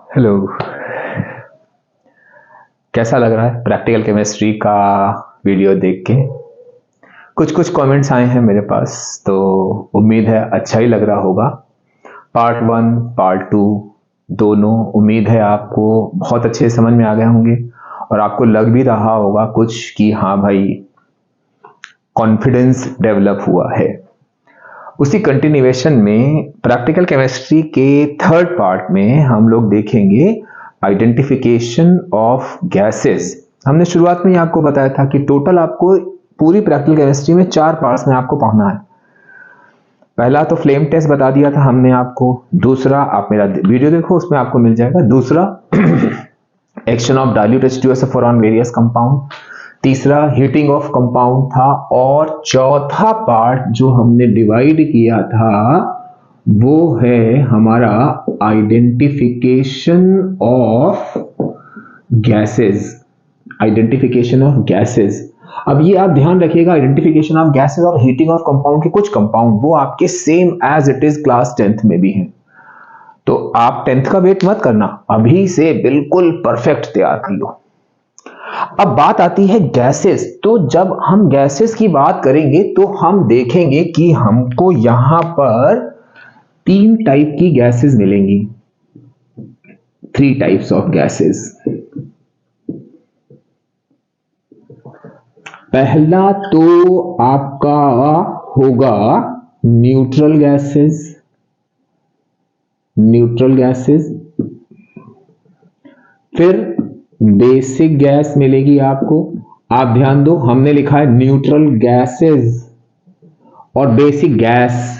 Hello. कैसा लग रहा है प्रैक्टिकल केमिस्ट्री का वीडियो देख के? कुछ कुछ कमेंट्स आए हैं मेरे पास, तो उम्मीद है अच्छा ही लग रहा होगा। पार्ट 1 पार्ट 2 दोनों उम्मीद है आपको बहुत अच्छे समझ में आ गए होंगे और आपको लग भी रहा होगा कुछ कि हाँ भाई, कॉन्फिडेंस डेवलप हुआ है। उसी कंटिन्यूएशन में प्रैक्टिकल केमिस्ट्री के थर्ड पार्ट में हम लोग देखेंगे आइडेंटिफिकेशन ऑफ गैसेस। हमने शुरुआत में ही आपको बताया था कि टोटल आपको पूरी प्रैक्टिकल केमिस्ट्री में 4 पार्ट्स में आपको पढ़ना है। पहला तो फ्लेम टेस्ट बता दिया था हमने आपको, दूसरा आप मेरा वीडियो देखो उसमें आपको मिल जाएगा, दूसरा action of dilute H2SO4 on various compound, तीसरा हीटिंग ऑफ कंपाउंड था, और चौथा पार्ट जो हमने डिवाइड किया था वो है हमारा identification of gases. Identification of gases, अब ये आप ध्यान रखिएगा, आइडेंटिफिकेशन ऑफ गैसेस और हीटिंग ऑफ कंपाउंड के कुछ कंपाउंड वो आपके same as it is class 10th में भी हैं, तो आप 10th का वेट मत करना, अभी से बिल्कुल परफेक्ट तैयार कर लो। अब बात आती है गैसेस, तो जब हम गैसेस की बात करेंगे तो हम देखेंगे कि हमको यहां पर 3 टाइप की गैसेस मिलेंगी, 3 टाइप्स ऑफ गैसेस। पहला तो आपका होगा न्यूट्रल गैसेस, न्यूट्रल गैसेस। फिर बेसिक गैस मिलेगी आपको, आप ध्यान दो हमने लिखा है न्यूट्रल गैसेस और बेसिक गैस।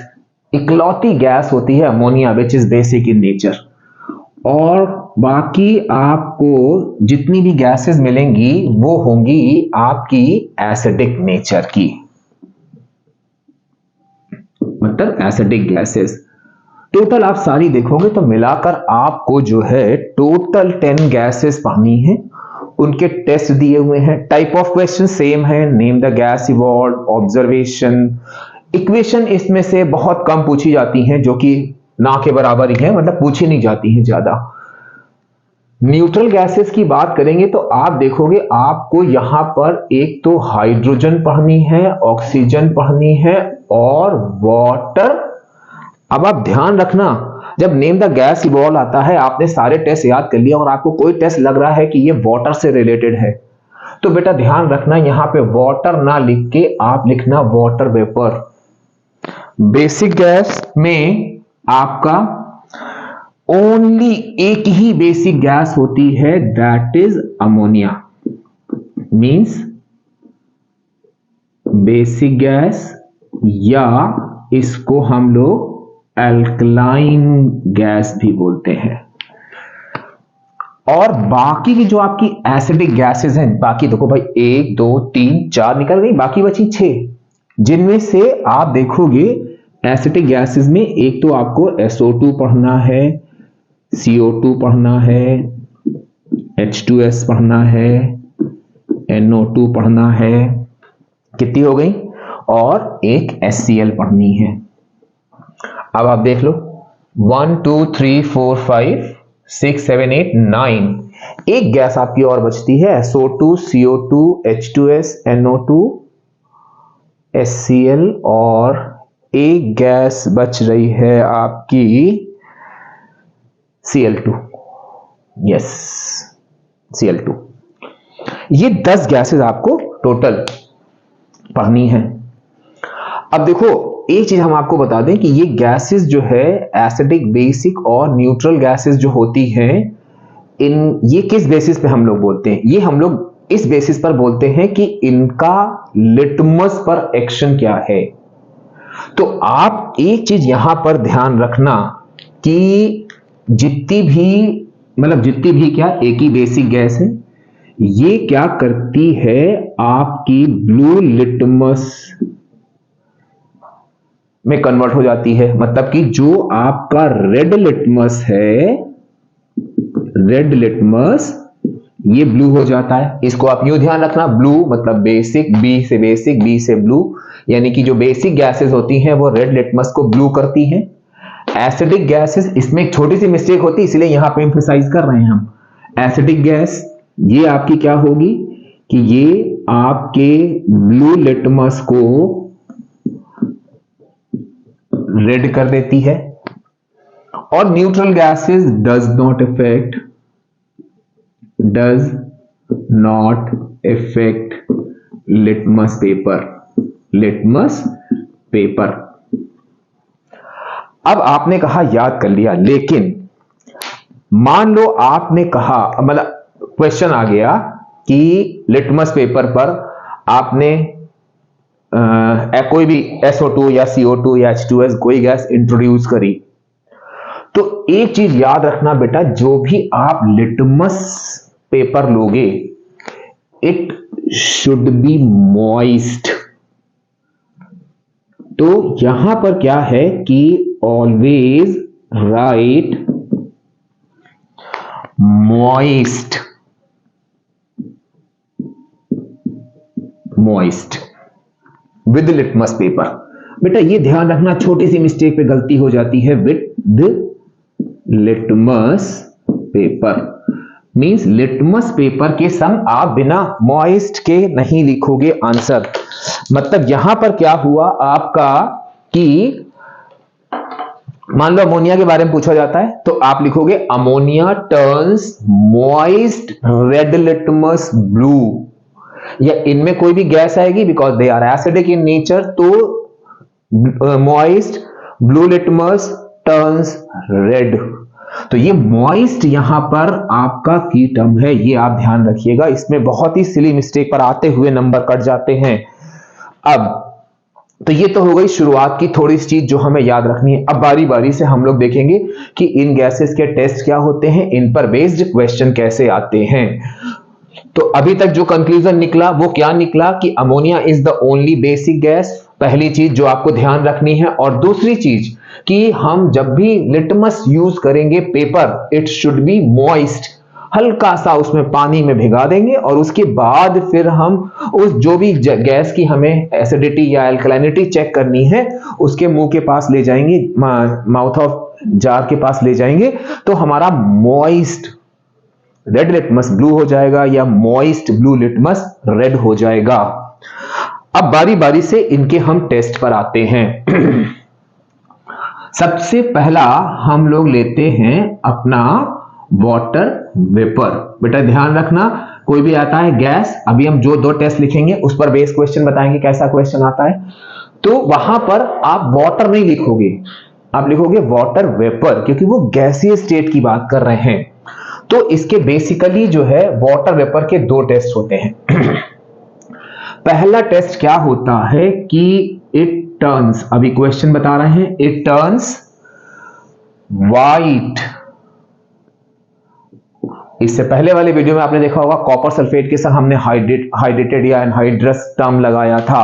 इकलौती गैस होती है ammonia which is basic in nature, और बाकी आपको जितनी भी गैसेस मिलेंगी वो होंगी आपकी एसिडिक नेचर की, मतलब एसिडिक गैसेस। टोटल आप सारी देखोगे तो मिलाकर आपको जो है टोटल 10 गैसेस पढ़नी है। उनके टेस्ट दिए हुए हैं, टाइप ऑफ क्वेश्चन सेम है, name the gas evolve, observation. Equation इसमें से बहुत कम पूछी जाती हैं, जो कि ना के बराबर ही है, मतलब पूछी नहीं जाती हैं ज्यादा। न्यूट्रल गैसेस की बात करेंगे तो आप देखोगे आपको यहां पर एक तो हाइड्रोजन पढ़नी है, ऑक्सीजन पढ़नी है और वाटर। अब आप ध्यान रखना, जब नेम द गैस इवॉल्व आता है, आपने सारे टेस्ट याद कर लिया और आपको कोई टेस्ट लग रहा है कि ये वाटर से रिलेटेड है, तो बेटा ध्यान रखना यहां पे वाटर ना लिख के आप लिखना वाटर वेपर। बेसिक गैस में आपका ओनली एक ही बेसिक गैस होती है, that is ammonia. Means basic gas, या इसको हम लोग अल्कलाइन गैस भी बोलते हैं। और बाकी की जो आपकी एसिडिक गैसेस हैं, बाकी देखो भाई 1 2 3 4 निकल गई, बाकी बची 6, जिनमें से आप देखोगे एसिडिक गैसेस में एक तो आपको SO2 पढ़ना है, CO2 पढ़ना है, H2S पढ़ना है, NO2 पढ़ना है, कितनी हो गई, और एक HCl पढ़नी है। अब आप देख लो 1 2 3 4 5 6 7 8 9, एक गैस आपकी और बचती है, SO2 CO2 H2S NO2 HCl, और एक गैस बच रही है आपकी Cl2। Yes, Cl2। ये 10 गैसेस आपको टोटल पढ़नी है। अब देखो एक चीज हम आपको बता दें कि ये गैसेस जो है एसिडिक, बेसिक और न्यूट्रल गैसेस जो होती हैं, ये किस बेसिस पे हम लोग बोलते हैं, ये हम लोग इस बेसिस पर बोलते हैं कि इनका लिटमस पर एक्शन क्या है। तो आप एक चीज यहां पर ध्यान रखना कि जितनी भी क्या एक ही बेसिक गैस है, ये क्या करती है आपकी ब्लू लिटमस में कन्वर्ट हो जाती है। मतलब कि जो आपका रेड लिटमस है, रेड लिटमस ये ब्लू हो जाता है। इसको आप यूं ध्यान रखना, ब्लू मतलब बेसिक, बी से बेसिक, बी से ब्लू, यानी कि जो बेसिक गैसेस होती हैं वो रेड लिटमस को ब्लू करती हैं, एसिडिक गैसेस, इसमें एक छोटी सी मिस्टेक होती है इसलिए यहां पे एम्फसाइज कर रहे हैं हम। एसिडिक गैस ये आपकी क्या होगी कि ये आपके ब्लू लिटमस को रेड कर देती है। और neutral gases does not effect litmus paper. अब आपने कहा याद कर लिया, लेकिन मान लो आपने कहा, मतलब क्वेश्चन आ गया कि लिटमस पेपर पर आपने कोई भी SO2 या CO2 या H2S कोई गैस इंट्रोड्यूस करी, तो एक चीज याद रखना बेटा, जो भी आप लिटमस पेपर लोगे इट शुड बी मॉइस्ट। तो यहां पर क्या है कि always right moist with litmus paper. बेटा ये ध्यान रखना, छोटी सी मिस्टेक पे गलती हो जाती है। With litmus paper means litmus paper के संग आप बिना मॉइस्ट के नहीं लिखोगे आंसर। मतलब यहां पर क्या हुआ आपका कि मान लो अमोनिया के बारे में पूछा जाता है तो आप लिखोगे ammonia turns moist red litmus blue, या इनमें कोई भी गैस आएगी because they are acidic in nature, तो moist blue litmus turns red. तो ये मॉइस्ट यहां पर आपका की टर्म है, ये आप ध्यान रखिएगा। इसमें बहुत ही सिली मिस्टेक पर आते हुए नंबर कट जाते हैं। अब तो ये तो हो गई शुरुआत की थोड़ी सी चीज जो हमें याद रखनी है। अब बारी बारी से हम लोग देखेंगे कि इन गैसेस के टेस्ट क्या होते हैं, इन पर बेस्ड क्वेश्चन कैसे आते हैं। तो अभी तक जो कंक्लूजन निकला वो क्या निकला कि ammonia is the only basic gas, पहली चीज जो आपको ध्यान रखनी है। और दूसरी चीज कि हम जब भी लिटमस यूज करेंगे paper, it should be moist, हल्का सा उसमें पानी में भिगा देंगे और उसके बाद फिर हम उस जो भी गैस की हमें एसिडिटी या अल्कलाइनिटी चेक करनी है उसके मुंह के पास ले जाएंगे, माउथ ऑफ जार के पास ले जाएंगे, तो हमारा मॉइस्ट रेड लिटमस ब्लू हो जाएगा या मॉइस्ट ब्लू लिटमस रेड हो जाएगा। अब बारी बारी से इनके हम टेस्ट पर आते हैं। सबसे पहला हम लोग लेते हैं अपना वाटर वेपर। बेटा ध्यान रखना, कोई भी आता है गैस, अभी हम जो दो टेस्ट लिखेंगे उस पर बेस क्वेश्चन बताएंगे कैसा क्वेश्चन आता है। तो वहां पर आप वाटर नहीं लिखोगे, आप लिखोगे वाटर वेपर, क्योंकि वो गैसीय स्टेट की बात कर रहे हैं। तो इसके बेसिकली जो है वाटर वेपर के दो टेस्ट होते हैं। पहला टेस्ट क्या होता है कि इट टर्न्स, अभी क्वेश्चन बता रहे हैं, इट टर्न्स वाइट। इससे पहले वाले वीडियो में आपने देखा होगा कॉपर सल्फेट के साथ हमने हाइड्रेटेड या एनहाइड्रस टर्म लगाया था,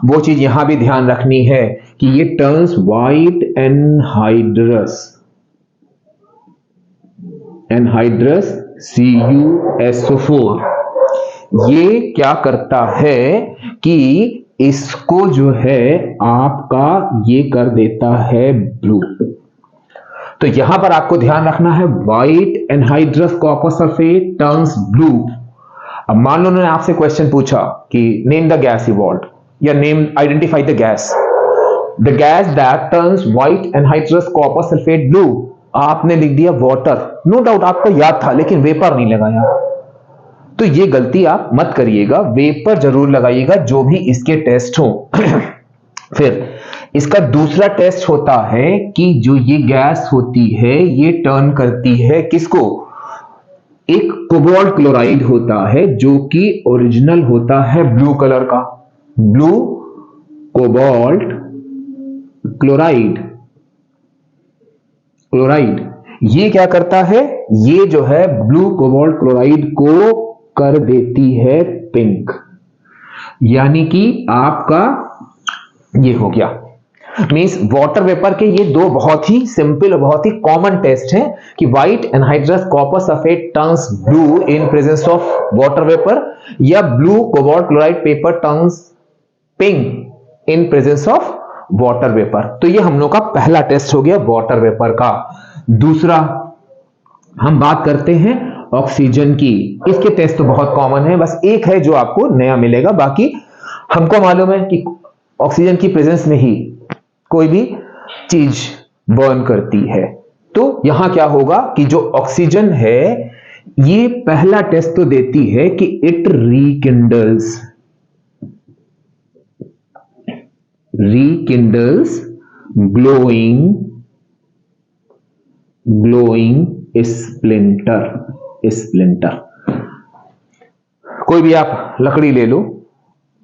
वो चीज यहां भी ध्यान रखनी है कि ये टर्न्स वाइट एनहाइड्रस CuSO4। ये क्या करता है कि इसको जो है आपका ये कर देता है ब्लू। तो यहां पर आपको ध्यान रखना है white anhydrous copper sulphate turns blue. अब मान लो उन्होंने आपसे क्वेश्चन पूछा कि नेम द गैस इवॉल्व्ड या name identify the gas that turns white anhydrous copper sulphate blue. आपने लिख दिया वाटर, नो डाउट आपको याद था लेकिन वेपर नहीं लगाया। तो ये गलती आप मत करिएगा, वेपर जरूर लगाइएगा जो भी इसके टेस्ट हो। फिर इसका दूसरा टेस्ट होता है कि जो ये गैस होती है ये टर्न करती है किसको, एक कोबाल्ट क्लोराइड होता है जो कि ओरिजिनल होता है ब्लू कलर का, ब्लू कोबाल्ट क्लोराइड। ये क्या करता है, ये जो है ब्लू कोबाल्ट क्लोराइड को कर देती है पिंक, यानी कि आपका ये हो गया। मींस वाटर वेपर के ये दो बहुत ही सिंपल और बहुत ही कॉमन टेस्ट हैं कि white anhydrous copper sulphate turns blue in presence of water vapour, या blue cobalt chloride paper turns pink in presence of water vapour. तो ये हम लोग का पहला टेस्ट हो गया वाटर वेपर का। दूसरा हम बात करते हैं ऑक्सीजन की। इसके टेस्ट तो बहुत कॉमन है, बस एक है जो आपको नया मिलेगा, बाकी हमको मालूम है कि ऑक्सीजन की प्रेजेंस में ही कोई भी चीज बर्न करती है। तो यहां क्या होगा कि जो ऑक्सीजन है ये पहला टेस्ट तो देती है कि इट rekindles glowing splinter। कोई भी आप लकड़ी ले लो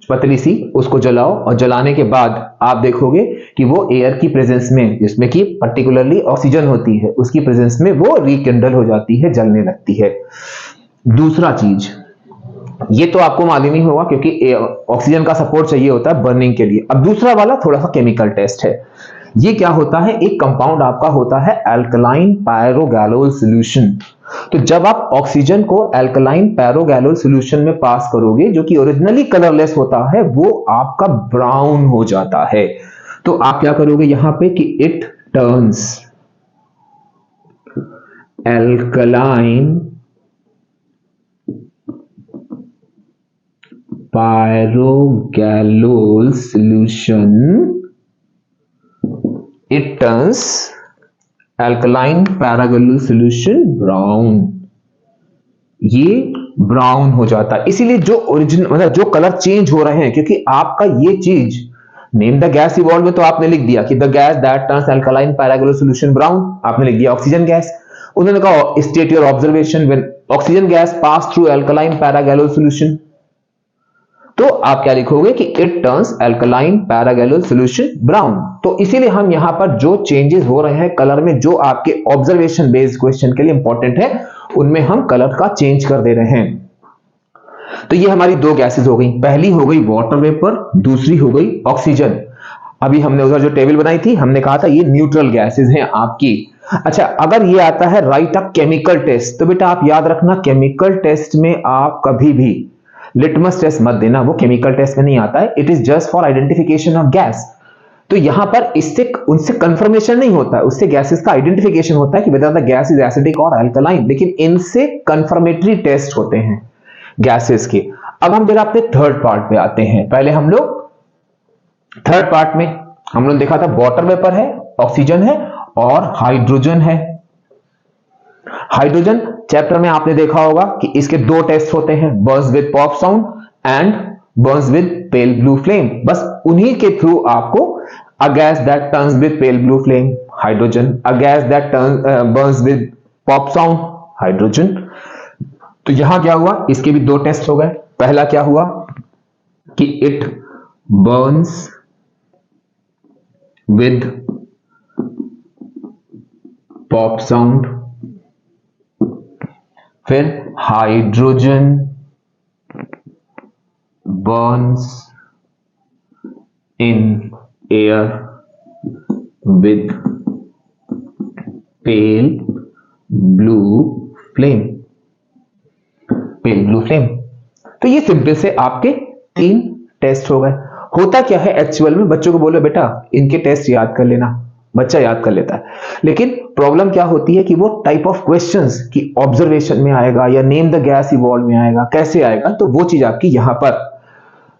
पतली सी, उसको जलाओ और जलाने के बाद आप देखोगे कि वो एयर की प्रेजेंस में, जिसमें कि पर्टिकुलरली ऑक्सीजन होती है, उसकी प्रेजेंस में वो रिकिंडल हो जाती है, जलने लगती है। दूसरा चीज, ये तो आपको मालूम ही होगा क्योंकि ऑक्सीजन का सपोर्ट चाहिए होता है बर्निंग के लिए। अब दूसरा वाला थोड़ा सा केमिकल टेस्ट है। ये क्या होता है, एक कंपाउंड आपका होता है अल्कलाइन पायरोगैलोल सॉल्यूशन। तो जब आप ऑक्सीजन को अल्कलाइन पायरोगैलोल सॉल्यूशन में पास करोगे, जो कि ओरिजिनली कलरलेस होता है, वो आपका ब्राउन हो जाता है। तो आप क्या करोगे यहां पे कि it turns alkaline pyrogallol solution, it turns alkaline paraglycerol solution brown। ये ब्राउन हो जाता है, इसीलिए जो ओरिजिनल मतलब जो कलर चेंज हो रहे हैं, क्योंकि आपका ये चीज नेम द गैस इवॉल्व में तो आपने लिख दिया कि the gas that turns alkaline pyrogallol solution brown, आपने लिख दिया ऑक्सीजन गैस। उन्होंने कहा state your observation when oxygen gas pass through alkaline pyrogallol solution. तो आप क्या लिखोगे कि it turns alkaline pyrogallol solution brown. तो इसीलिए हम यहां पर जो चेंजेस हो रहे हैं कलर में, जो आपके ऑब्जर्वेशन बेस्ड क्वेश्चन के लिए इंपॉर्टेंट है, उनमें हम कलर का चेंज कर दे रहे हैं। तो ये हमारी दो गैसेस हो गई, पहली हो गई वाटर वेपर, दूसरी हो गई ऑक्सीजन। अभी हमने उधर जो टेबल बनाई थी, हमने कहा था ये न्यूट्रल गैसेस हैं आपकी। अच्छा, अगर ये आता है राइट अ केमिकल टेस्ट, तो बेटा आप याद रखना केमिकल टेस्ट में आप कभी भी लिटमस टेस्ट मत देना, वो केमिकल टेस्ट में नहीं आता है। It is just for identification of gas. तो यहां पर इससे उनसे कंफर्मेशन नहीं होता है, उससे गैसेस का आइडेंटिफिकेशन होता है कि whether the gas is acidic और अल्कलाइन, लेकिन इनसे कंफर्मेटरी टेस्ट होते हैं गैसेस के। अब हम जरा अपने थर्ड पार्ट पे आते हैं। पहले हम लोग थर्ड पार्ट में हम लोग देखा था वाटर वेपर है, ऑक्सीजन है और हाइड्रोजन है। हाइड्रोजन चैप्टर में आपने देखा होगा कि इसके दो टेस्ट होते हैं, Burns with pop sound and Burns with pale blue flame. बस उन्हीं के थ्रू आपको a gas that turns with pale blue flame hydrogen, a gas that Burns with pop sound hydrogen. तो यहां क्या हुआ, इसके भी दो टेस्ट हो गए। पहला क्या हुआ कि it burns with pop sound, फिर hydrogen burns in air with pale blue flame. Pale blue flame. तो ये सिंपल से आपके तीन टेस्ट हो गए। होता क्या है एक्चुअल में, बच्चों को बोलो बेटा इनके टेस्ट याद कर लेना, बच्चा याद कर लेता है, लेकिन प्रॉब्लम क्या होती है कि वो टाइप ऑफ क्वेश्चंस कि ऑब्जर्वेशन में आएगा या नेम द गैस इवॉल्व में आएगा, कैसे आएगा, तो वो चीज आपकी यहां पर।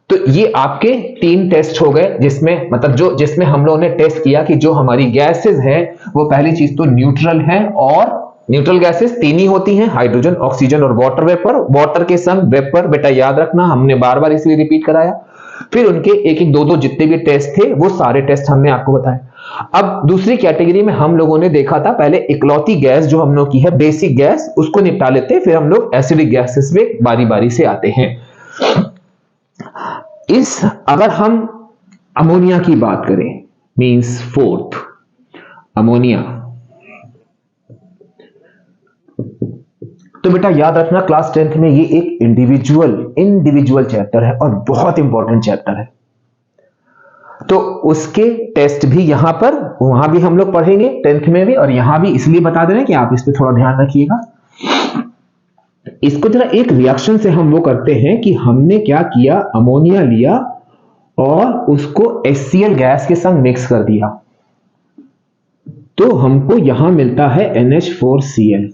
तो ये आपके तीन टेस्ट हो गए, जिसमें मतलब जिसमें हम लोगों ने टेस्ट किया कि जो हमारी गैसेस हैं वो पहली चीज तो न्यूट्रल है, और न्यूट्रल गैसेस तीन ही होती हैं, हाइड्रोजन, ऑक्सीजन और वाटर वेपर। वाटर के संग वेपर बेटा याद रखना, हमने बार बार इसलिए रिपीट कराया। फिर उनके एक एक दो दो जितने भी टेस्ट थे वो सारे टेस्ट हमने आपको बताए। अब दूसरी कैटेगरी में हम लोगों ने देखा था पहले इकलौती गैस जो हम लोग की है बेसिक गैस, उसको निपटा लेते, फिर हम लोग एसिडिक गैसेस में बारी बारी से आते हैं। अगर हम अमोनिया की बात करें, मींस फोर्थ अमोनिया, तो बेटा याद रखना क्लास 10th में ये एक इंडिविजुअल चैप्टर है और बहुत इंपॉर्टेंट चैप्टर है। तो उसके टेस्ट भी यहां पर वहां भी हम लोग पढ़ेंगे 10th में भी, और यहां भी इसलिए बता दे रहे हैं कि आप इस पे थोड़ा ध्यान रखिएगा। इसको जरा एक रिएक्शन से हम वो करते हैं कि हमने क्या किया, अमोनिया लिया और उसको HCl गैस के संग मिक्स कर दिया, तो हमको यहां मिलता है NH4Cl।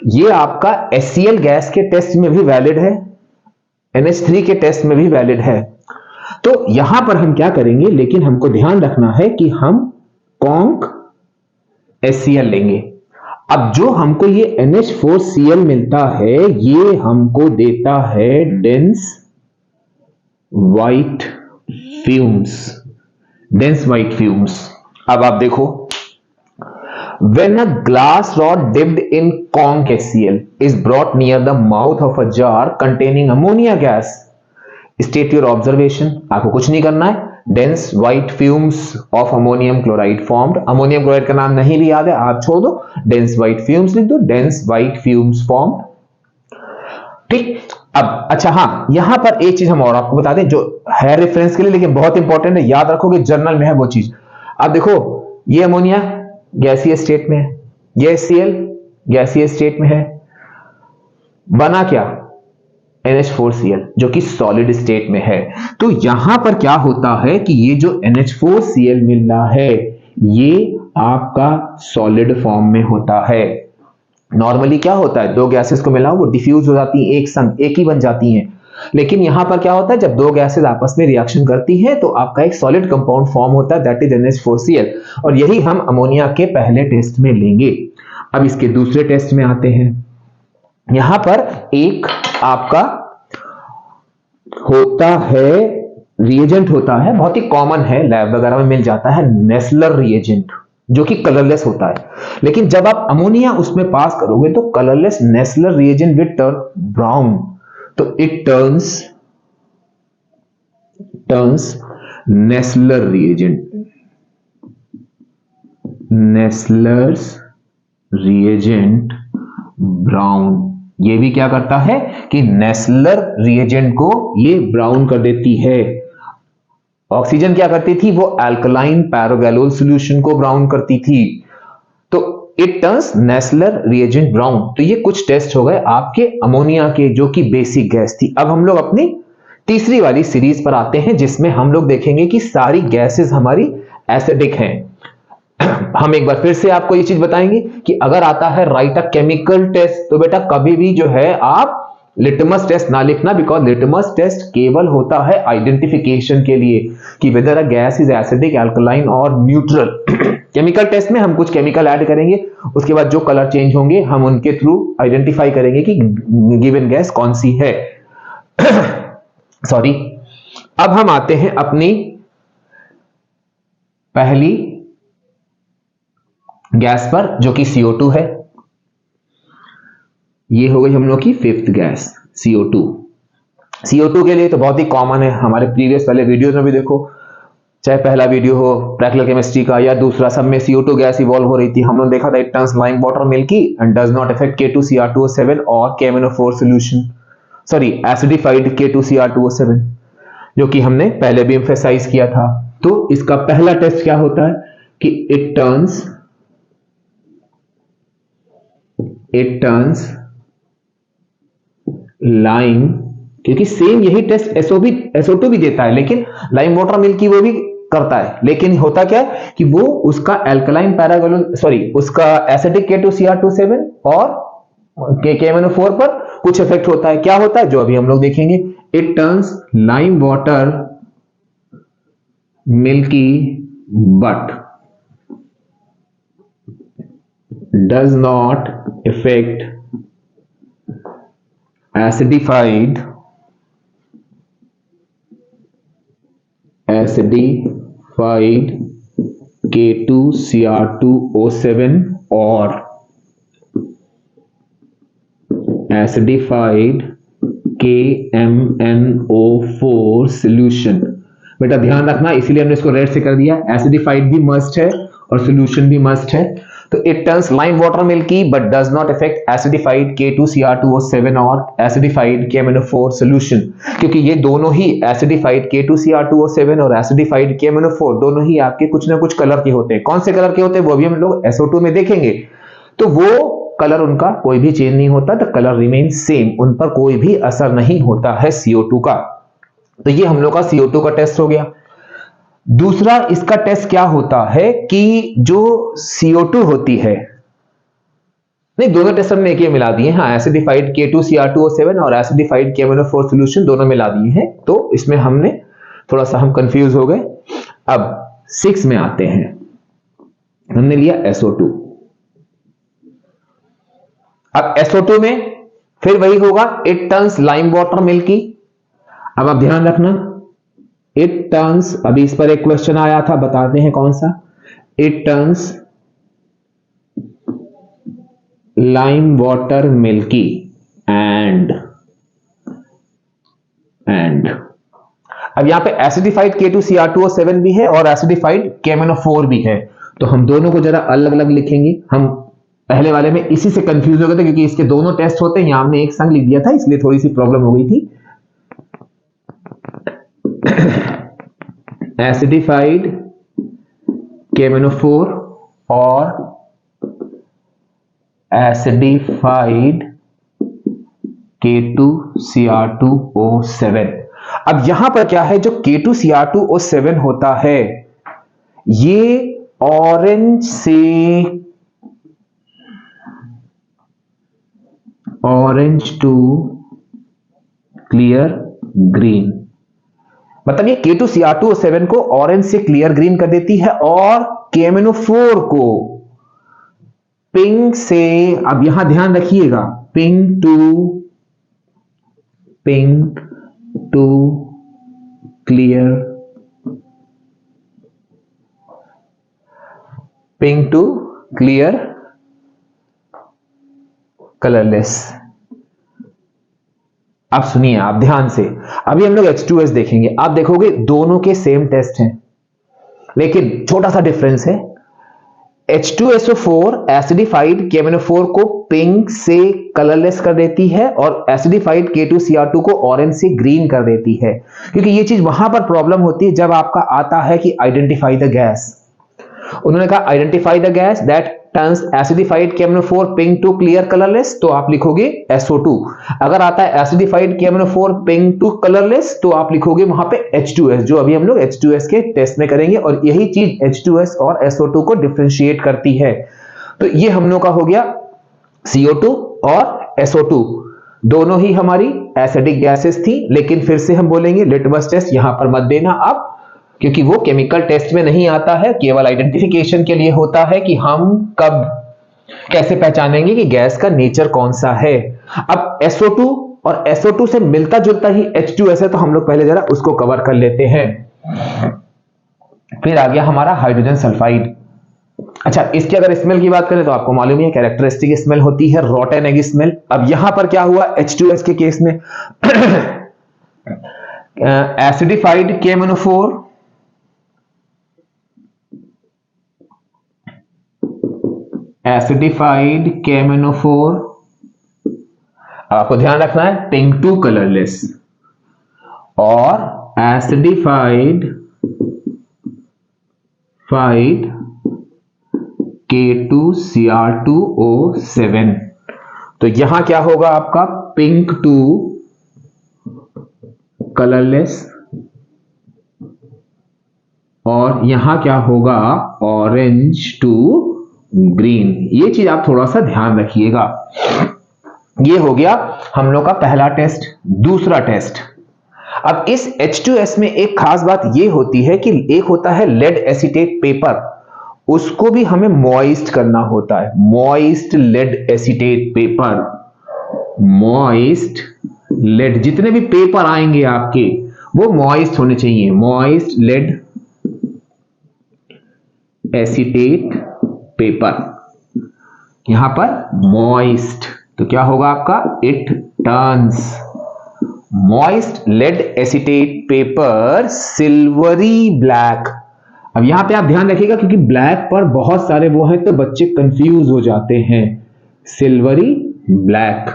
ये आपका HCl गैस के टेस्ट में भी वैलिड है, NH3 के टेस्ट में भी वैलिड है। तो यहां पर हम क्या करेंगे, लेकिन हमको ध्यान रखना है कि हम कॉन्क HCl लेंगे। अब जो हमको ये NH4Cl मिलता है, ये हमको देता है dense white fumes, dense white fumes. अब आप देखो, when a glass rod dipped in conch HCl is brought near the mouth of a jar containing ammonia gas, state your observation। आपको कुछ नहीं करना है, dense white fumes of ammonium chloride formed। ammonium chloride का नाम नहीं भी याद है, आप छोड़ दो, dense white fumes लिख दो, dense white fumes formed। ठीक, अब अच्छा हाँ, यहां पर एक चीज हम और आपको बता दें जो है रेफरेंस के लिए, लेकिन बहुत इंपॉर्टेंट है, याद रखोगे जर्नल में है वो चीज। अब देखो, ये अमोनिया गैसीय स्टेट में है, ये HCl गैसीय स्टेट में है, बना क्या NH4Cl जो कि सॉलिड स्टेट में है। तो यहां पर क्या होता है कि ये जो NH4Cl मिल रहा है, ये आपका सॉलिड फॉर्म में होता है। नॉर्मली क्या होता है, दो गैसेस को मिलाओ, वो डिफ्यूज हो जाती हैं, एक संग एक ही बन जाती हैं। लेकिन यहां पर क्या होता है, जब दो गैसेस आपस में रिएक्शन करती हैं तो आपका एक सॉलिड कंपाउंड फॉर्म होता है, दैट इज NH4Cl। और यही हम अमोनिया के पहले टेस्ट में लेंगे। अब इसके दूसरे टेस्ट में आते हैं। यहां पर एक आपका होता है रिएजेंट, होता है बहुत ही कॉमन है, लैब वगैरह में मिल जाता है, नेस्लर रिएजेंट, जो कि कलरलेस होता है। लेकिन जब आप अमोनिया उसमें पास करोगे तो colourless Nessler reagent will turn brown, तो it turns Nessler reagent, Nessler's reagent brown. ये भी क्या करता है कि नेस्लर रिएजेंट को ये ब्राउन कर देती है। ऑक्सीजन क्या करती थी, वो अल्कलाइन पैरागैलोल सॉल्यूशन को ब्राउन करती थी, तो it turns Nessler reagent brown. तो ये कुछ टेस्ट हो गए आपके अमोनिया के, जो कि बेसिक गैस थी। अब हम लोग अपनी तीसरी वाली सीरीज पर आते हैं, जिसमें हम लोग देखेंगे कि सारी गैसेस हमारी एसिडिक हैं। हम एक बार फिर से आपको ये चीज बताएंगे कि अगर आता है राइट अ केमिकल टेस्ट, तो बेटा कभी भी जो है आप लिटमस टेस्ट ना लिखना, बिकॉज लिटमस टेस्ट केवल होता है आइडेंटिफिकेशन के लिए कि weather a gas is acidic, alkaline और न्यूट्रल। केमिकल टेस्ट में हम कुछ केमिकल ऐड करेंगे, उसके बाद जो कलर चेंज होंगे हम उनके थ्रू आइडेंटिफाई करेंगे कि गिवन गैस कौन सी है। सॉरी। अब हम आते हैं अपनी पहली गैस पर, जो कि CO2 है। ये हो गई हम लोग की फिफ्थ गैस CO2। CO2 के लिए तो बहुत ही कॉमन है, हमारे प्रीवियस वाले वीडियोस में भी देखो, चाहे पहला वीडियो हो प्रैक्टिकल केमिस्ट्री का या दूसरा, सब में CO2 गैस इवॉल्व हो रही थी। हम लोग देखा था it turns lime water milky and does not affect K2Cr2O7 और KMnO4 solution, sorry acidified K2Cr2O7, जो कि हमने पहले भी एम्फेसाइज किया था। तो इसका पहला टेस्ट क्या होता है कि इट टर्न्स लाइम, क्योंकि सेम यही टेस्ट SO2 भी देता है, लेकिन लाइम वाटर मिल्की वो भी करता है, लेकिन होता क्या है कि वो उसका अल्कलाइन पैरागैलोल, सॉरी उसका एसिडिक K2Cr2O7 और KMnO4 पर कुछ इफेक्ट होता है। क्या होता है, जो अभी हम लोग देखेंगे। It turns lime water milky but does not effect acidified K2Cr2O7 और acidified KMnO4 सॉल्यूशन। बेटा ध्यान रखना, इसीलिए हमने इसको रेड से कर दिया, एसिडिफाइड भी मस्ट है और सॉल्यूशन भी मस्ट है। तो it turns lime water milky but does not affect acidified K2Cr2O7 और एसिडिफाइड KMnO4 सॉल्यूशन, क्योंकि ये दोनों ही एसिडिफाइड K2Cr2O7 और एसिडिफाइड KMnO4 दोनों ही आपके कुछ ना कुछ कलर के होते हैं। कौन से कलर के होते हैं वो भी हम लोग SO2 में देखेंगे। तो वो कलर उनका कोई भी चेंज नहीं होता, द कलर रिमेन सेम, उन पर कोई भी असर नहीं होता है CO2 का। तो ये हम लोग का CO2 का टेस्ट हो गया। दूसरा इसका टेस्ट क्या होता है कि जो CO2 होती है, नहीं दोनों टेस्ट हमने एक ही मिला दिए, हाँ एसिडिफाइड K2Cr2O7 और एसिडिफाइड KMnO4 सॉल्यूशन दोनों मिला दिए हैं, तो इसमें हमने थोड़ा सा हम कंफ्यूज हो गए। अब 6 में आते हैं, हमने लिया SO2। अब SO2 में फिर वही होगा, it turns lime water milky. अब आप ध्यान रखना, इट टर्न्स, अभी इस पर एक क्वेश्चन आया था, बताते हैं कौन सा। It turns lime water milky and अब यहां पे एसिडिफाइड K2Cr2O7 भी है और एसिडिफाइड KMnO4 भी है, तो हम दोनों को जरा अलग अलग लिखेंगे। हम पहले वाले में इसी से कंफ्यूज हो गए थे क्योंकि इसके दोनों टेस्ट होते हैं, यहां हमने एक संग लिख दिया था, इसलिए थोड़ी सी प्रॉब्लम हो गई थी। एसिडिफाइड KMnO4 और एसिडिफाइड K2Cr2O7। अब यहां पर क्या है, जो K2Cr2O7 होता है ये ऑरेंज टू क्लियर ग्रीन, मतलब ये K2Cr2O7 को ऑरेंज से क्लियर ग्रीन कर देती है और KMnO4 को पिंक से, अब यहां ध्यान रखिएगा, pink to clear, pink to clear colourless. अब सुनिए आप ध्यान से, अभी हम लोग H2S देखेंगे, आप देखोगे दोनों के सेम टेस्ट हैं, लेकिन छोटा सा डिफरेंस है। H2SO4 एसिडिफाइड KMnO4 को पिंक से कलरलेस कर देती है और एसिडिफाइड K2Cr2 को ऑरेंज से ग्रीन कर देती है, क्योंकि ये चीज वहां पर प्रॉब्लम होती है जब आपका आता है कि आइडेंटिफाई द गैस। उन्होंने कहा identify the gas that turns acidified KMnO4 pink to clear colourless, तो आप लिखोगे SO2। अगर आता है acidified KMnO4 pink to colourless, तो आप लिखोगे वहां पे H2S, जो अभी हम लोग H2S के टेस्ट में करेंगे, और यही चीज H2S और SO2 को डिफरेंशिएट करती है। तो ये हम लोग का हो गया CO2 और SO2, दोनों ही हमारी एसिडिक गैसेस थी। लेकिन फिर से हम बोलेंगे लिटमस टेस्ट यहां पर मत देना अब, क्योंकि वो केमिकल टेस्ट में नहीं आता है, केवल आइडेंटिफिकेशन के लिए होता है कि हम कब कैसे पहचानेंगे कि गैस का नेचर कौन सा है। अब SO2 और SO2 से मिलता जुलता ही H2S है, तो हम लोग पहले जरा उसको कवर कर लेते हैं। फिर आ गया हमारा हाइड्रोजन सल्फाइड। अच्छा, इसकी अगर स्मेल की बात करें तो आपको मालूम है कैरेक्टरिस्टिक स्मेल होती है रॉटन एग स्मेल। अब यहां पर क्या हुआ H2S के केस में, एसिडिफाइड KMnO4 एसिडिफाइड KMnO4, आपको ध्यान रखना है पिंक टू कलरलेस, और एसिडिफाइड K2Cr2O7। तो यहां क्या होगा आपका पिंक टू कलरलेस, और यहां क्या होगा ऑरेंज टू ग्रीन। ये चीज आप थोड़ा सा ध्यान रखिएगा। ये हो गया हम लोग का पहला टेस्ट। दूसरा टेस्ट, अब इस H2S में एक खास बात ये होती है कि एक होता है लेड एसीटेट पेपर, उसको भी हमें मॉइस्ट करना होता है। Moist lead acetate paper, moist lead, जितने भी पेपर आएंगे आपके वो मॉइस्ट होने चाहिए। मॉइस्ट लेड एसीटेट पेपर, यहां पर मॉइस्ट, तो क्या होगा आपका it turns moist lead acetate paper silvery black. अब यहां पे आप ध्यान रखिएगा क्योंकि ब्लैक पर बहुत सारे वो हैं तो बच्चे कंफ्यूज हो जाते हैं। सिल्वरी ब्लैक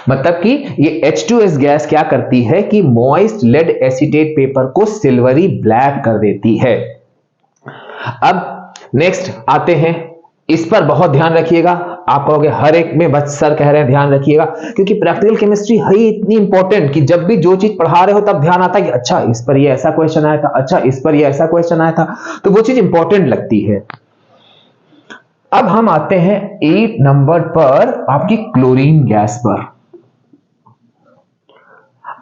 मतलब कि ये H2S गैस क्या करती है कि मॉइस्ट लेड एसीटेट पेपर को सिल्वरी ब्लैक कर देती है। अब नेक्स्ट आते हैं, इस पर बहुत ध्यान रखिएगा। आप कहोगे हर एक में बस सर कह रहे हैं ध्यान रखिएगा, क्योंकि प्रैक्टिकल केमिस्ट्री है ही इतनी इंपॉर्टेंट कि जब भी जो चीज पढ़ा रहे हो तब ध्यान आता है कि अच्छा इस पर ये ऐसा क्वेश्चन आया था, अच्छा इस पर ये ऐसा क्वेश्चन आया था, तो वो चीज इंपॉर्टेंट लगती है। अब हम आते हैं 8 नंबर पर, आपकी क्लोरीन गैस पर।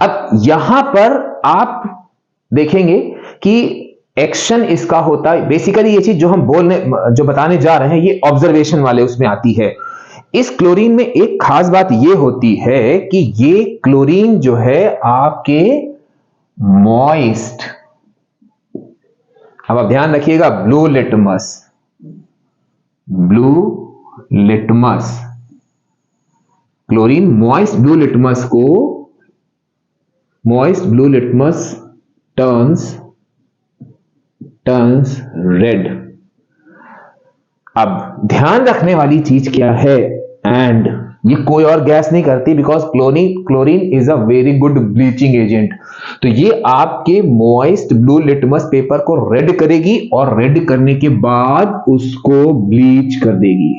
अब यहां पर आप देखेंगे कि एक्शन इसका होता है, बेसिकली ये चीज जो बताने जा रहे हैं ये ऑब्जर्वेशन वाले उसमें आती है। इस क्लोरीन में एक खास बात ये होती है कि ये क्लोरीन जो है आपके मॉइस्ट, अब आप ध्यान रखिएगा, blue litmus chlorine moist blue litmus turns red. अब ध्यान रखने वाली चीज क्या है, एंड ये कोई और गैस नहीं करती, because chlorine is a very good bleaching agent. तो ये आपके मॉइस्ट ब्लू लिटमस पेपर को रेड करेगी और रेड करने के बाद उसको ब्लीच कर देगी।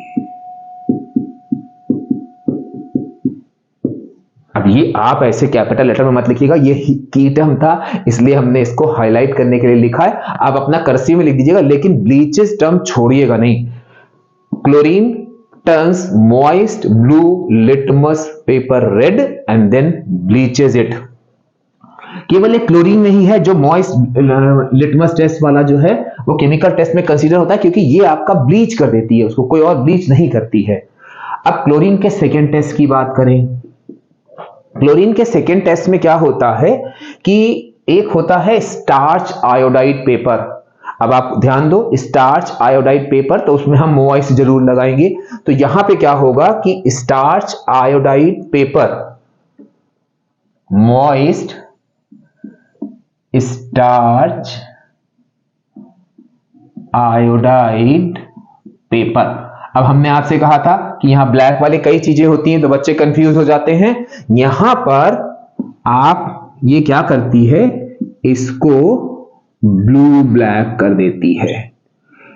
अब ये आप ऐसे कैपिटल लेटर में मत लिखिएगा, ये की टर्म था इसलिए हमने इसको हाईलाइट करने के लिए लिखा है, आप अपना कर्सिव में लिख दीजिएगा, लेकिन ब्लीचेस टर्म छोड़िएगा नहीं। Chlorine turns moist blue litmus paper red and then bleaches it. केवल एक क्लोरीन नहीं है जो मॉइस्ट लिटमस टेस्ट वाला जो है वो केमिकल टेस्ट में कंसीडर होता है, क्योंकि ये आपका ब्लीच कर देती है, उसको कोई और ब्लीच नहीं करती है। अब क्लोरीन के सेकेंड टेस्ट की बात करें, क्लोरीन के सेकेंड टेस्ट में क्या होता है कि एक होता है स्टार्च आयोडाइड पेपर। अब आप ध्यान दो, स्टार्च आयोडाइड पेपर, तो उसमें हम मॉइस्ट जरूर लगाएंगे। तो यहां पे क्या होगा कि starch iodide paper, moist starch iodide paper. अब हमने आपसे कहा था कि यहां ब्लैक वाले कई चीजें होती हैं तो बच्चे कंफ्यूज हो जाते हैं। यहां पर आप ये क्या करती है, इसको ब्लू ब्लैक कर देती है,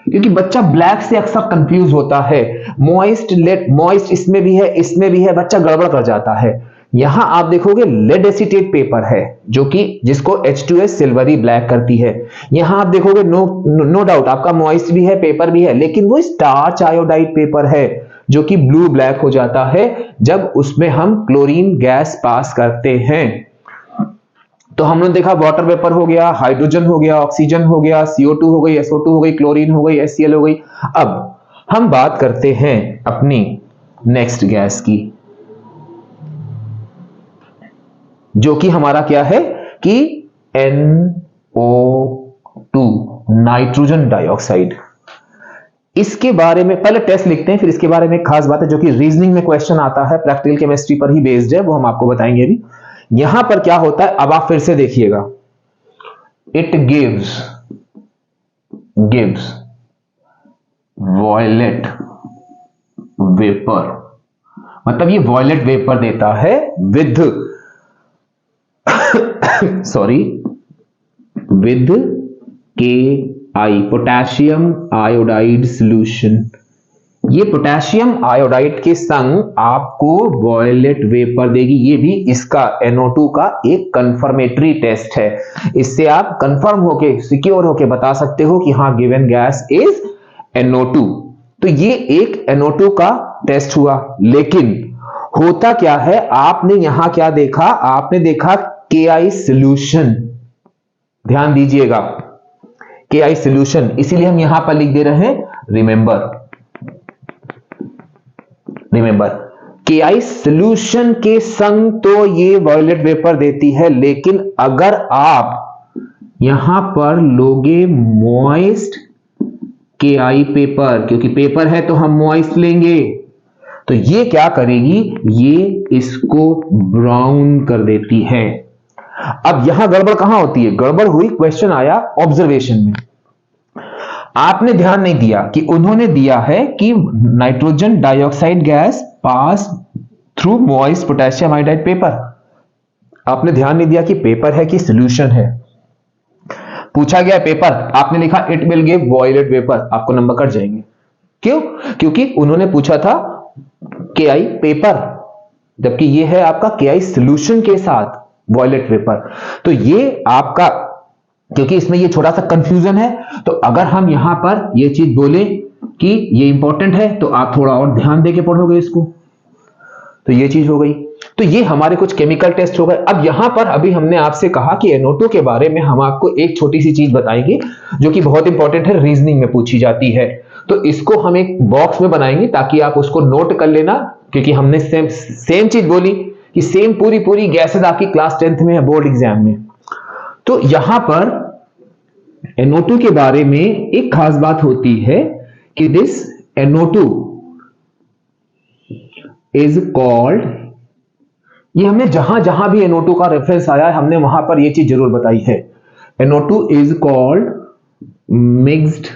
क्योंकि बच्चा ब्लैक से अक्सर कंफ्यूज होता है। मॉइस्ट इसमें भी है, इसमें भी है, बच्चा गड़बड़ कर जाता है। यहां आप देखोगे लेड एसीटेट पेपर है जो कि जिसको H2S सिल्वरी ब्लैक करती है। यहां आप देखोगे नो डाउट आपका मॉइस्ट भी है, पेपर भी है, लेकिन वो स्टार्च आयोडाइड पेपर है जो कि ब्लू ब्लैक हो जाता है जब उसमें हम क्लोरीन गैस पास करते हैं। तो हमने देखा वाटर वेपर हो गया, हाइड्रोजन हो गया, ऑक्सीजन हो गया, CO2 हो गई, SO2 हो गई, क्लोरीन हो गई, HCl हो गई। अब हम बात करते हैं अपनी नेक्स्ट गैस की, जो कि हमारा क्या है कि NO2 नाइट्रोजन डाइऑक्साइड। इसके बारे में पहले टेस्ट लिखते हैं, फिर इसके बारे में एक खास बात है जो कि रीजनिंग में क्वेश्चन आता है, प्रैक्टिकल केमिस्ट्री पर ही बेस्ड है, वो हम आपको बताएंगे अभी। यहां पर क्या होता है, अब आप फिर से देखिएगा, इट गिव्स वॉयलेट वेपर, मतलब ये वॉयलेट वेपर देता है with KI, potassium iodide solution. ये पोटेशियम आयोडाइड के संग आपको वॉयलेट वेपर देगी। ये भी इसका NO2 का एक कंफर्मेटरी टेस्ट है, इससे आप कंफर्म होके सिक्योर होके बता सकते हो कि हाँ गिवन गैस इज NO2। तो ये एक NO2 का टेस्ट हुआ, लेकिन होता क्या है, आपने यहां क्या देखा, आपने देखा KI सॉल्यूशन। ध्यान दीजिएगा, KI सॉल्यूशन, इसीलिए हम यहां पर लिख दे रहे हैं रिमेंबर KI सॉल्यूशन के संग तो ये वॉयलेट वेपर देती है, लेकिन अगर आप यहां पर लोगे मॉइस्ट KI पेपर, क्योंकि पेपर है तो हम मॉइस्ट लेंगे, तो ये क्या करेगी, ये इसको ब्राउन कर देती है। अब यहां गड़बड़ कहां होती है, गड़बड़ हुई, क्वेश्चन आया ऑब्जर्वेशन में, आपने ध्यान नहीं दिया कि उन्होंने दिया है कि nitrogen dioxide gas pass through moist potassium iodide paper. आपने ध्यान नहीं दिया कि पेपर है कि सॉल्यूशन है। पूछा गया पेपर, आपने लिखा it will give violet vapour, आपको नंबर कट जाएंगे। क्यों? क्योंकि उन्होंने पूछा था KI पेपर, जबकि ये है आपका KI सॉल्यूशन के साथ वॉयलेट वेपर। तो ये आपका, क्योंकि इसमें ये छोटा सा कंफ्यूजन है, तो अगर हम यहां पर ये चीज बोले कि ये इंपॉर्टेंट है तो आप थोड़ा और ध्यान देके पढ़ोगे इसको। तो ये चीज हो गई। तो ये हमारे कुछ केमिकल टेस्ट हो गए। अब यहां पर अभी हमने आपसे कहा कि NO2 के बारे में हम आपको एक छोटी सी चीज बताएंगे जो कि बहुत इंपॉर्टेंट है, रीजनिंग में पूछी जाती है। तो इसको हम एक बॉक्स में बनाएंगे ताकि आप उसको नोट कर लेना, क्योंकि हमने सेम चीज बोली कि सेम पूरी गैसेस आपकी क्लास 10th में है बोर्ड एग्जाम में। तो यहां पर NO2 के बारे में एक खास बात होती है कि दिस NO2 इज कॉल्ड, ये हमने जहां जहां भी NO2 का रेफरेंस आया है हमने वहां पर ये चीज जरूर बताई है। NO2 is called mixed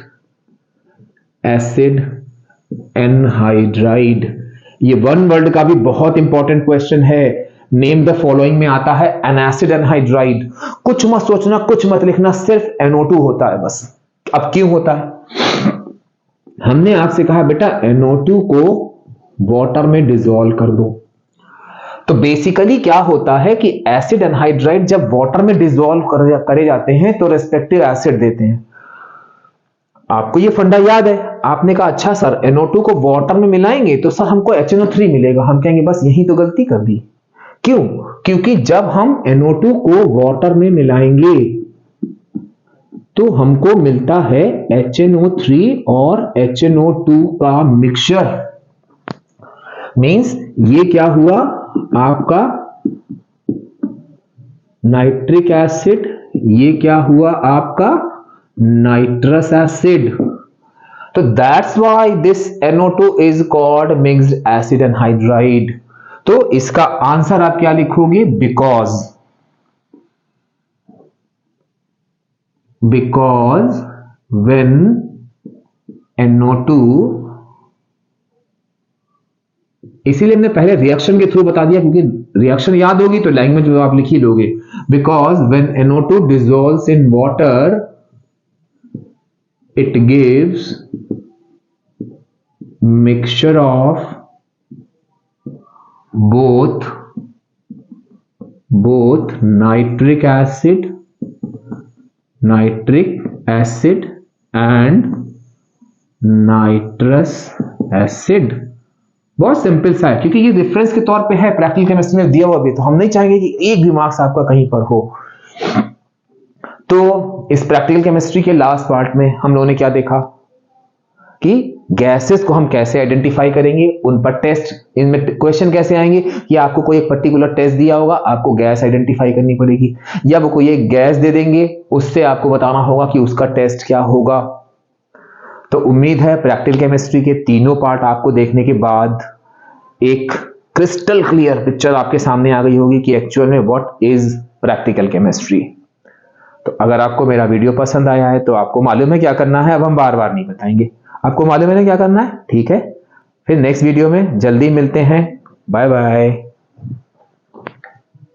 acid anhydride. ये वन वर्ड का भी बहुत इंपॉर्टेंट क्वेश्चन है। नेम द फॉलोइंग में आता है एन एसिड एनहाइड्राइड। कुछ मत सोचना, कुछ मत लिखना, सिर्फ NO2 होता है बस। अब क्यों होता है? हमने आपसे कहा बेटा NO2 को वाटर में डिसॉल्व कर दो। तो बेसिकली क्या होता है कि एसिड एनहाइड्राइड जब वाटर में डिसॉल्व करे जाते हैं तो रेस्पेक्टिव एसिड देते हैं। आपको ये फंडा याद है? आपने कहा अच्छा सर NO2 को वाटर में मिलाएंगे तो सर हमको HNO3 मिलेगा। हम कहेंगे बस यही तो गलती कर दी। क्यों? क्योंकि जब हम NO2 को वाटर में मिलाएंगे तो हमको मिलता है HNO3 और HNO2 का मिक्सचर। मींस ये क्या हुआ आपका नाइट्रिक एसिड, ये क्या हुआ आपका नाइट्रस एसिड। तो that's why this NO2 is called mixed acid anhydride. तो इसका आंसर आप क्या लिखोगे? बिकॉज व्हेन NO2, इसीलिए हमने पहले रिएक्शन के थ्रू बता दिया क्योंकि रिएक्शन याद होगी तो लैंग्वेज में आप लिख ही लोगे। Because when NO2 dissolves in water it gives mixture of both nitric acid and nitrous acid। बहुत सिंपल सा है क्योंकि ये रेफरेंस के तौर पे है, प्रैक्टिकल केमिस्ट्री में दिया हुआ भी, तो हम नहीं चाहेंगे कि एक भी मार्क्स आपका कहीं पर हो। तो इस प्रैक्टिकल केमिस्ट्री के लास्ट पार्ट में हम लोगों ने क्या देखा कि गैसेस को हम कैसे आइडेंटिफाई करेंगे, उन पर टेस्ट, इनमें क्वेश्चन कैसे आएंगे कि आपको कोई एक पर्टिकुलर टेस्ट दिया होगा, आपको गैस आइडेंटिफाई करनी पड़ेगी, या वो कोई एक गैस दे देंगे उससे आपको बताना होगा कि उसका टेस्ट क्या होगा। तो उम्मीद है प्रैक्टिकल केमिस्ट्री के तीनों पार्ट आपको देखने के बाद एक क्रिस्टल क्लियर पिक्चर आपके सामने आ गई होगी कि एक्चुअल में व्हाट इज प्रैक्टिकल केमिस्ट्री। तो अगर आपको मेरा वीडियो पसंद आया है तो आपको मालूम है क्या करना है, अब हम बार बार नहीं बताएंगे, आपको मालूम है ना क्या करना है, ठीक है। फिर नेक्स्ट वीडियो में जल्दी मिलते हैं, बाय बाय।